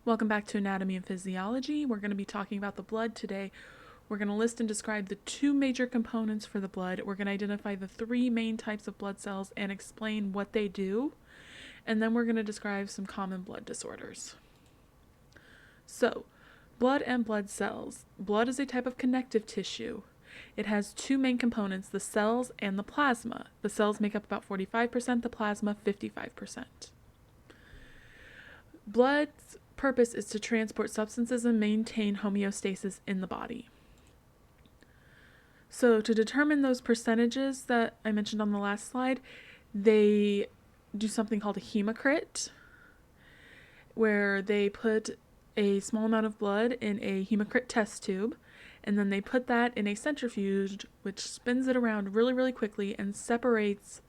Welcome back to Anatomy and Physiology. We're going to be talking about the blood today. We're going to list and describe the two major components for the blood. We're going to identify the three main types of blood cells and explain what they do. And then we're going to describe some common blood disorders. So, blood and blood cells. Blood is a type of connective tissue. It has two main components, the cells and the plasma. The cells make up about 45%, the plasma 55%. Blood's purpose is to transport substances and maintain homeostasis in the body. So to determine those percentages that I mentioned on the last slide, they do something called a hemocrit, where they put a small amount of blood in a hemocrit test tube, and then they put that in a centrifuge, which spins it around really, really quickly and separates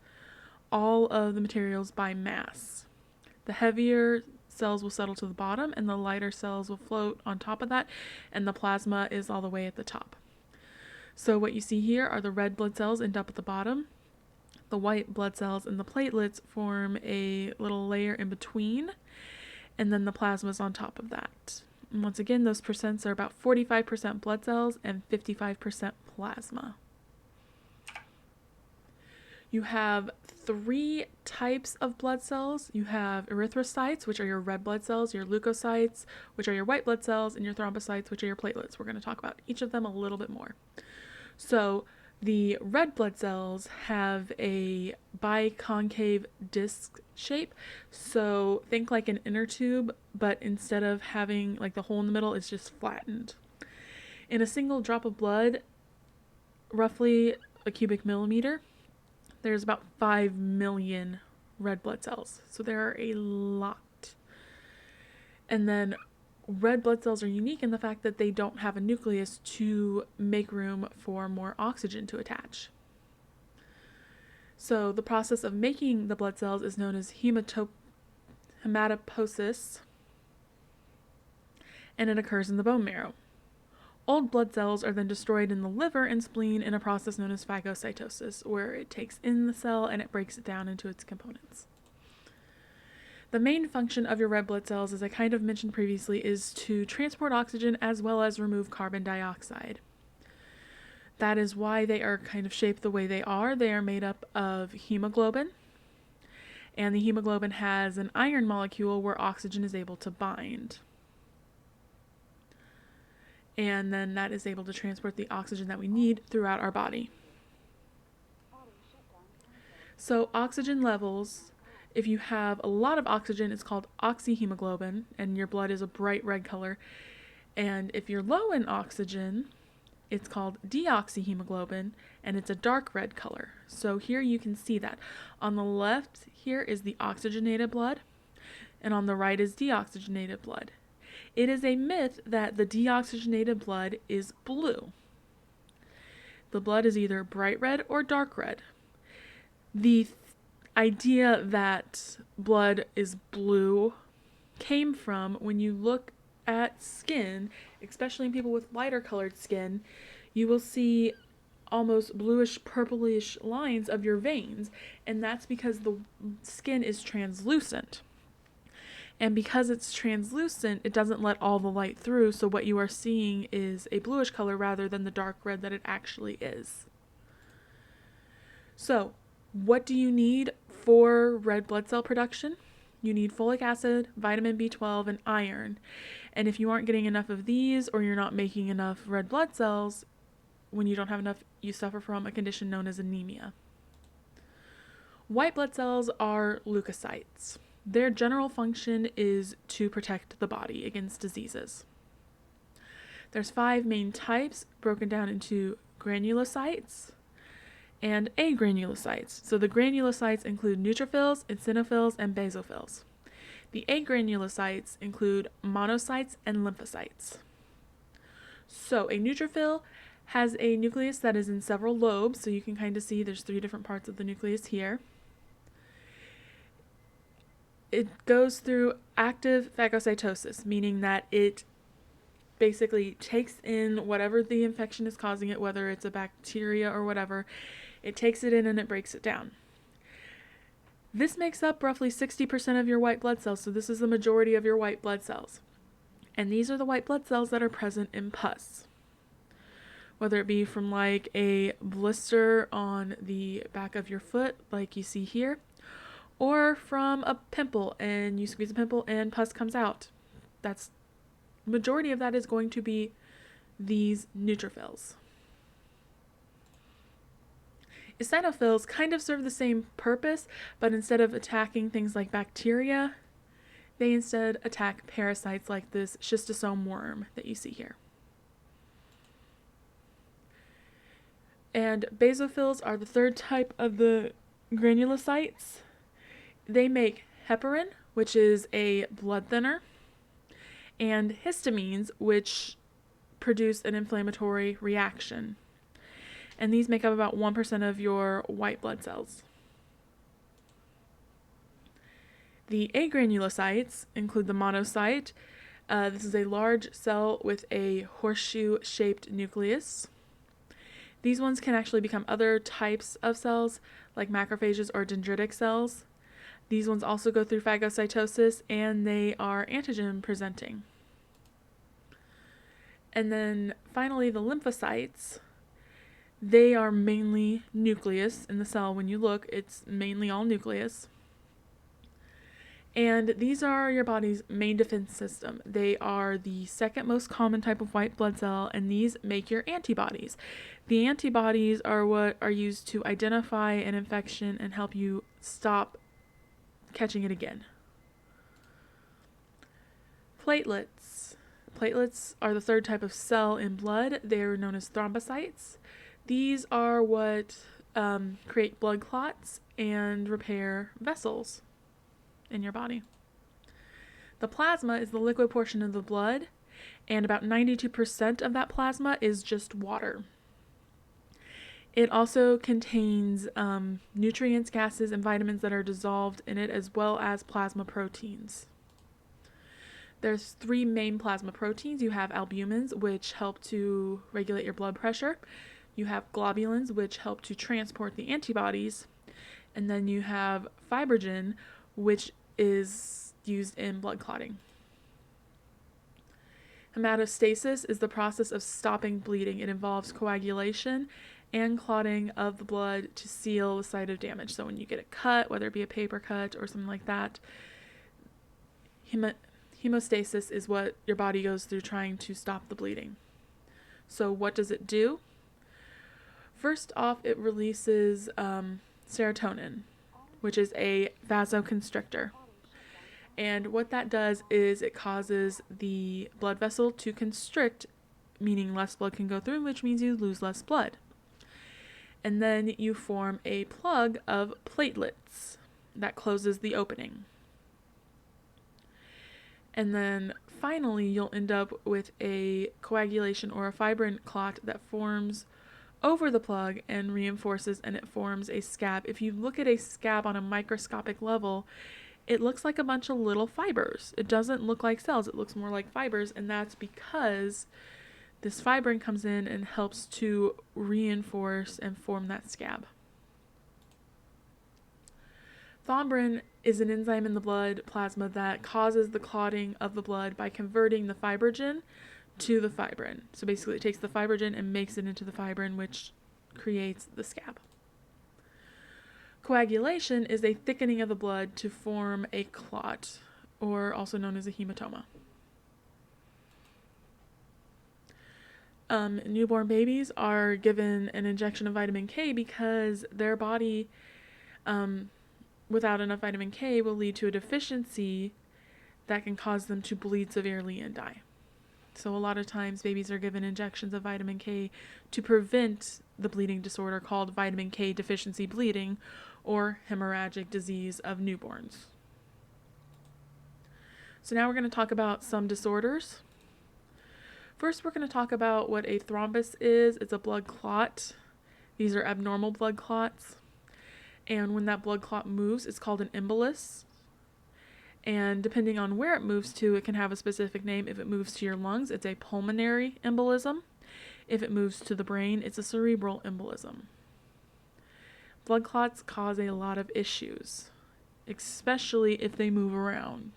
all of the materials by mass. The heavier cells will settle to the bottom, and the lighter cells will float on top of that, and the plasma is all the way at the top. So what you see here are the red blood cells end up at the bottom. The white blood cells and the platelets form a little layer in between, and then the plasma is on top of that. And once again, those percents are about 45% blood cells and 55% plasma. You have three types of blood cells. You have erythrocytes, which are your red blood cells, your leukocytes, which are your white blood cells, and your thrombocytes, which are your platelets. We're going to talk about each of them a little bit more. So the red blood cells have a biconcave disc shape. So think like an inner tube, but instead of having like the hole in the middle, it's just flattened. In a single drop of blood, roughly a cubic millimeter, there's about 5 million red blood cells. So there are a lot. And then red blood cells are unique in the fact that they don't have a nucleus to make room for more oxygen to attach. So the process of making the blood cells is known as hematopoiesis, and it occurs in the bone marrow. Old blood cells are then destroyed in the liver and spleen in a process known as phagocytosis, where it takes in the cell and it breaks it down into its components. The main function of your red blood cells, as I kind of mentioned previously, is to transport oxygen as well as remove carbon dioxide. That is why they are kind of shaped the way they are. They are made up of hemoglobin, and the hemoglobin has an iron molecule where oxygen is able to bind. And then that is able to transport the oxygen that we need throughout our body. So oxygen levels, if you have a lot of oxygen, it's called oxyhemoglobin, and your blood is a bright red color. And if you're low in oxygen, it's called deoxyhemoglobin, and it's a dark red color. So here you can see that. On the left here is the oxygenated blood, and on the right is deoxygenated blood. It is a myth that the deoxygenated blood is blue. The blood is either bright red or dark red. The idea that blood is blue came from when you look at skin, especially in people with lighter colored skin, you will see almost bluish purplish lines of your veins, and that's because the skin is translucent. And because it's translucent, it doesn't let all the light through, so what you are seeing is a bluish color rather than the dark red that it actually is. So, what do you need for red blood cell production? You need folic acid, vitamin B12, and iron. And if you aren't getting enough of these, or you're not making enough red blood cells, when you don't have enough, you suffer from a condition known as anemia. White blood cells are leukocytes. Their general function is to protect the body against diseases. There's 5 main types broken down into granulocytes and agranulocytes. So the granulocytes include neutrophils, eosinophils, and basophils. The agranulocytes include monocytes and lymphocytes. So a neutrophil has a nucleus that is in several lobes, so you can kind of see there's 3 different parts of the nucleus here. It goes through active phagocytosis, meaning that it basically takes in whatever the infection is causing it, whether it's a bacteria or whatever. It takes it in and it breaks it down. This makes up roughly 60% of your white blood cells, so this is the majority of your white blood cells. And these are the white blood cells that are present in pus. Whether it be from like a blister on the back of your foot, like you see here, or from a pimple and you squeeze a pimple and pus comes out. That's majority of that is going to be these neutrophils. Eosinophils kind of serve the same purpose, but instead of attacking things like bacteria, they instead attack parasites like this schistosome worm that you see here. And basophils are the third type of the granulocytes. They make heparin, which is a blood thinner, and histamines, which produce an inflammatory reaction. And these make up about 1% of your white blood cells. The agranulocytes include the monocyte. This is a large cell with a horseshoe-shaped nucleus. These ones can actually become other types of cells, like macrophages or dendritic cells. These ones also go through phagocytosis, and they are antigen presenting. And then finally, the lymphocytes. They are mainly nucleus in the cell. When you look, it's mainly all nucleus. And these are your body's main defense system. They are the second most common type of white blood cell, and these make your antibodies. The antibodies are what are used to identify an infection and help you stop catching it again. Platelets. Platelets are the third type of cell in blood. They are known as thrombocytes. These are what create blood clots and repair vessels in your body. The plasma is the liquid portion of the blood, and about 92% of that plasma is just water. It also contains nutrients, gases, and vitamins that are dissolved in it, as well as plasma proteins. There's 3 main plasma proteins. You have albumins, which help to regulate your blood pressure. You have globulins, which help to transport the antibodies. And then you have fibrinogen, which is used in blood clotting. Hematostasis is the process of stopping bleeding. It involves coagulation and clotting of the blood to seal the site of damage. So when you get a cut, whether it be a paper cut or something like that, hemostasis is what your body goes through trying to stop the bleeding. So what does it do? First off, it releases serotonin, which is a vasoconstrictor. And what that does is it causes the blood vessel to constrict, meaning less blood can go through, which means you lose less blood. And then you form a plug of platelets that closes the opening. And then finally, you'll end up with a coagulation or a fibrin clot that forms over the plug and reinforces, and it forms a scab. If you look at a scab on a microscopic level, it looks like a bunch of little fibers. It doesn't look like cells. It looks more like fibers, and that's because this fibrin comes in and helps to reinforce and form that scab. Thrombin is an enzyme in the blood plasma that causes the clotting of the blood by converting the fibrinogen to the fibrin. So basically it takes the fibrinogen and makes it into the fibrin, which creates the scab. Coagulation is a thickening of the blood to form a clot, or also known as a hematoma. Newborn babies are given an injection of vitamin K because their body, without enough vitamin K, will lead to a deficiency that can cause them to bleed severely and die. So a lot of times babies are given injections of vitamin K to prevent the bleeding disorder called vitamin K deficiency bleeding, or hemorrhagic disease of newborns. So now we're going to talk about some disorders. First, we're going to talk about what a thrombus is. It's a blood clot. These are abnormal blood clots. And when that blood clot moves, it's called an embolus. And depending on where it moves to, it can have a specific name. If it moves to your lungs, it's a pulmonary embolism. If it moves to the brain, it's a cerebral embolism. Blood clots cause a lot of issues, especially if they move around.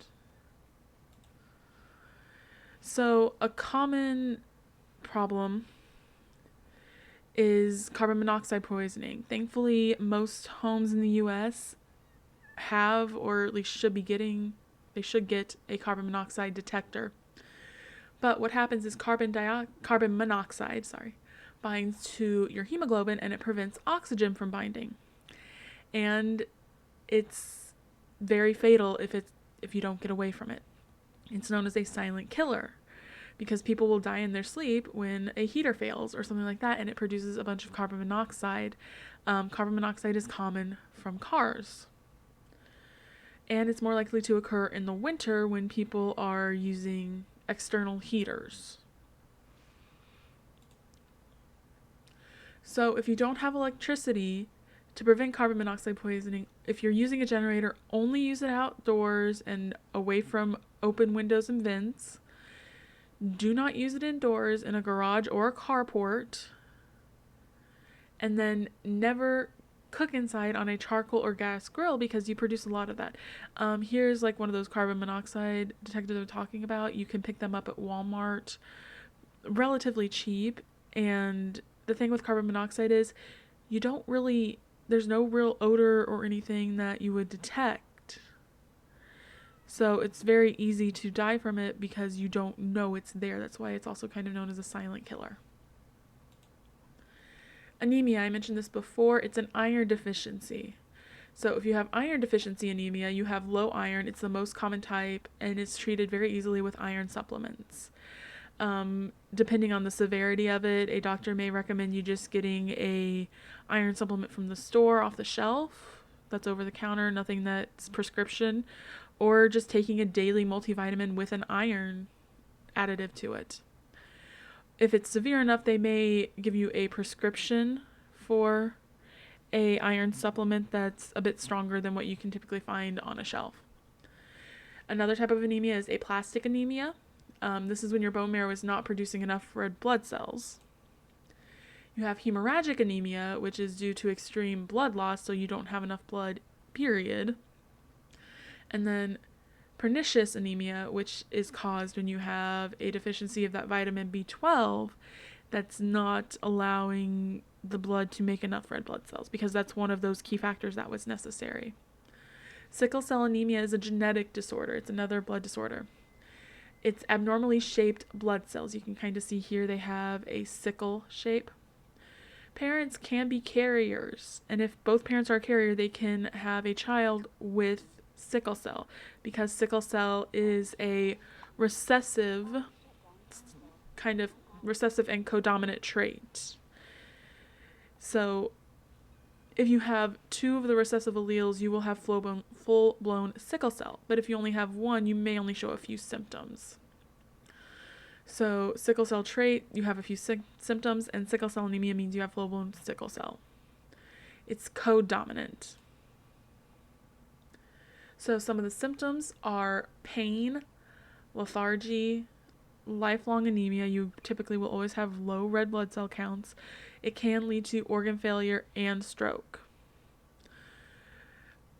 So, a common problem is carbon monoxide poisoning. Thankfully, most homes in the US have, or at least should be getting, they should get a carbon monoxide detector. But what happens is carbon monoxide, binds to your hemoglobin and it prevents oxygen from binding. And it's very fatal if you don't get away from it. It's known as a silent killer because people will die in their sleep when a heater fails or something like that and it produces a bunch of carbon monoxide. Carbon monoxide is common from cars. And it's more likely to occur in the winter when people are using external heaters. So if you don't have electricity, to prevent carbon monoxide poisoning, if you're using a generator, only use it outdoors and away from open windows and vents. Do not use it indoors in a garage or a carport. And then never cook inside on a charcoal or gas grill because you produce a lot of that. Here's like one of those carbon monoxide detectors I'm talking about. You can pick them up at Walmart, relatively cheap. And the thing with carbon monoxide is there's no real odor or anything that you would detect. So it's very easy to die from it because you don't know it's there. That's why it's also kind of known as a silent killer. Anemia, I mentioned this before, it's an iron deficiency. So if you have iron deficiency anemia, you have low iron. It's the most common type, and it's treated very easily with iron supplements. Depending on the severity of it, a doctor may recommend you just getting a iron supplement from the store off the shelf. That's over the counter, nothing that's prescription, or just taking a daily multivitamin with an iron additive to it. If it's severe enough, they may give you a prescription for a iron supplement that's a bit stronger than what you can typically find on a shelf. Another type of anemia is aplastic anemia. This is when your bone marrow is not producing enough red blood cells. You have hemorrhagic anemia, which is due to extreme blood loss, so you don't have enough blood, period. And then pernicious anemia, which is caused when you have a deficiency of that vitamin B12 that's not allowing the blood to make enough red blood cells, because that's one of those key factors that was necessary. Sickle cell anemia is a genetic disorder. It's another blood disorder. It's abnormally shaped blood cells. You can kind of see here they have a sickle shape. Parents can be carriers, and if both parents are a carrier, they can have a child with sickle cell, because sickle cell is a recessive and codominant trait. So if you have two of the recessive alleles, you will have full-blown sickle cell. But if you only have one, you may only show a few symptoms. So sickle cell trait, you have a few symptoms, and sickle cell anemia means you have full-blown sickle cell. It's codominant. So some of the symptoms are pain, lethargy, lifelong anemia. You typically will always have low red blood cell counts. It can lead to organ failure and stroke.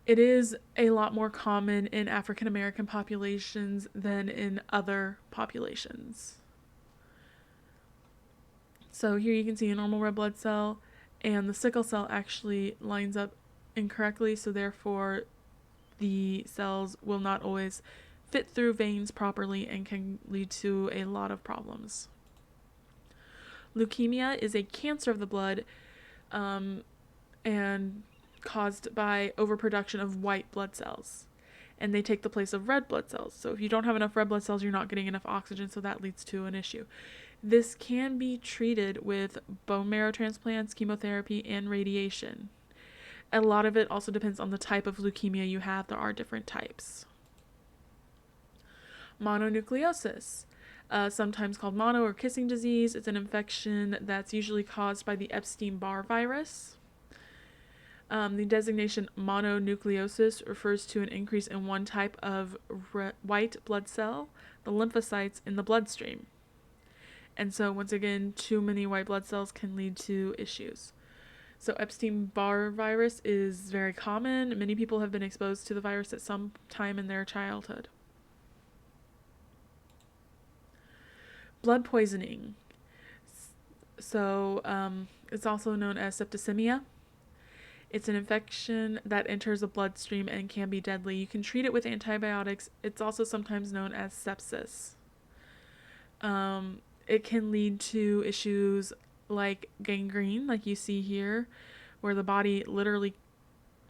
It is a lot more common in African American populations than in other populations. So here you can see a normal red blood cell, and the sickle cell actually lines up incorrectly, so therefore the cells will not always fit through veins properly and can lead to a lot of problems. Leukemia is a cancer of the blood and caused by overproduction of white blood cells, and they take the place of red blood cells. So if you don't have enough red blood cells, you're not getting enough oxygen, so that leads to an issue. This can be treated with bone marrow transplants, chemotherapy, and radiation. A lot of it also depends on the type of leukemia you have. There are different types. Mononucleosis, sometimes called mono or kissing disease. It's an infection that's usually caused by the Epstein-Barr virus. The designation mononucleosis refers to an increase in one type of white blood cell, the lymphocytes, in the bloodstream. And so, once again, too many white blood cells can lead to issues. So Epstein-Barr virus is very common. Many people have been exposed to the virus at some time in their childhood. blood poisoning. So it's also known as septicemia. It's an infection that enters the bloodstream and can be deadly. You can treat it with antibiotics. It's also sometimes known as sepsis. It can lead to issues like gangrene, like you see here, where the body literally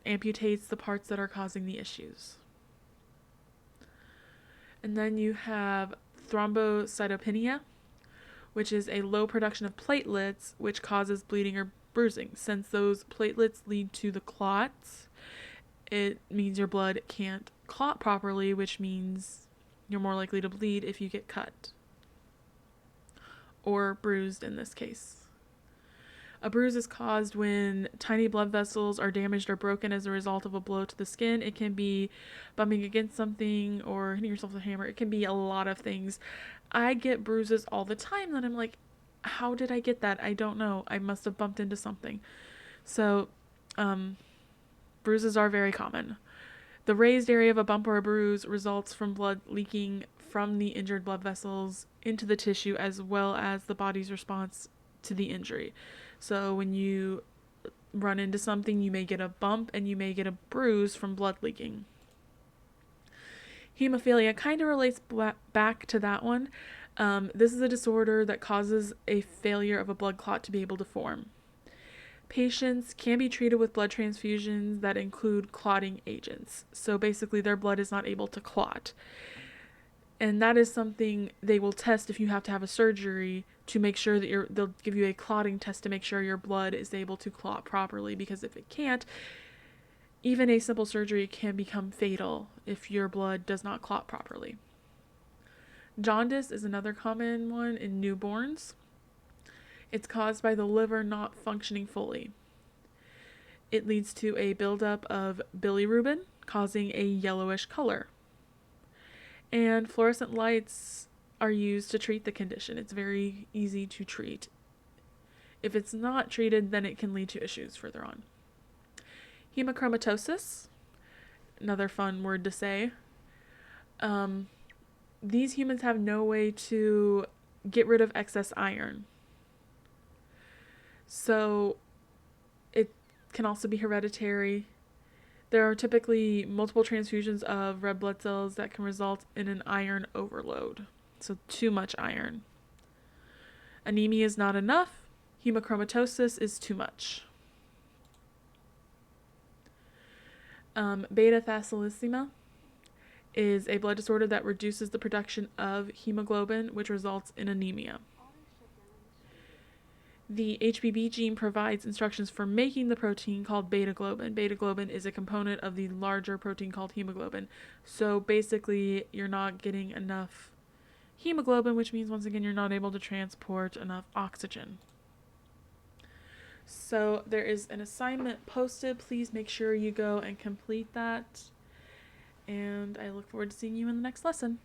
amputates the parts that are causing the issues. And then you have thrombocytopenia, which is a low production of platelets, which causes bleeding or bruising. Since those platelets lead to the clots, it means your blood can't clot properly, which means you're more likely to bleed if you get cut. Or bruised in this case. A bruise is caused when tiny blood vessels are damaged or broken as a result of a blow to the skin. It can be bumping against something or hitting yourself with a hammer. It can be a lot of things. I get bruises all the time that I'm like, how did I get that? I don't know. I must have bumped into something. So, bruises are very common. The raised area of a bump or a bruise results from blood leaking from the injured blood vessels into the tissue as well as the body's response to the injury. So when you run into something, you may get a bump and you may get a bruise from blood leaking. Hemophilia kind of relates back to that one. This is a disorder that causes a failure of a blood clot to be able to form. Patients can be treated with blood transfusions that include clotting agents. So basically their blood is not able to clot. And that is something they will test if you have to have a surgery to make sure that they'll give you a clotting test to make sure your blood is able to clot properly, because if it can't, even a simple surgery can become fatal if your blood does not clot properly. Jaundice is another common one in newborns. It's caused by the liver not functioning fully. It leads to a buildup of bilirubin, causing a yellowish color. And fluorescent lights are used to treat the condition. It's very easy to treat. If it's not treated, then it can lead to issues further on. Hemochromatosis, another fun word to say. These humans have no way to get rid of excess iron. So it can also be hereditary. There are typically multiple transfusions of red blood cells that can result in an iron overload. So too much iron. Anemia is not enough. Hemochromatosis is too much. Beta thalassemia is a blood disorder that reduces the production of hemoglobin, which results in anemia. The HBB gene provides instructions for making the protein called beta globin. Beta globin is a component of the larger protein called hemoglobin. So basically, you're not getting enough hemoglobin, which means, once again, you're not able to transport enough oxygen. So there is an assignment posted. Please make sure you go and complete that. And I look forward to seeing you in the next lesson.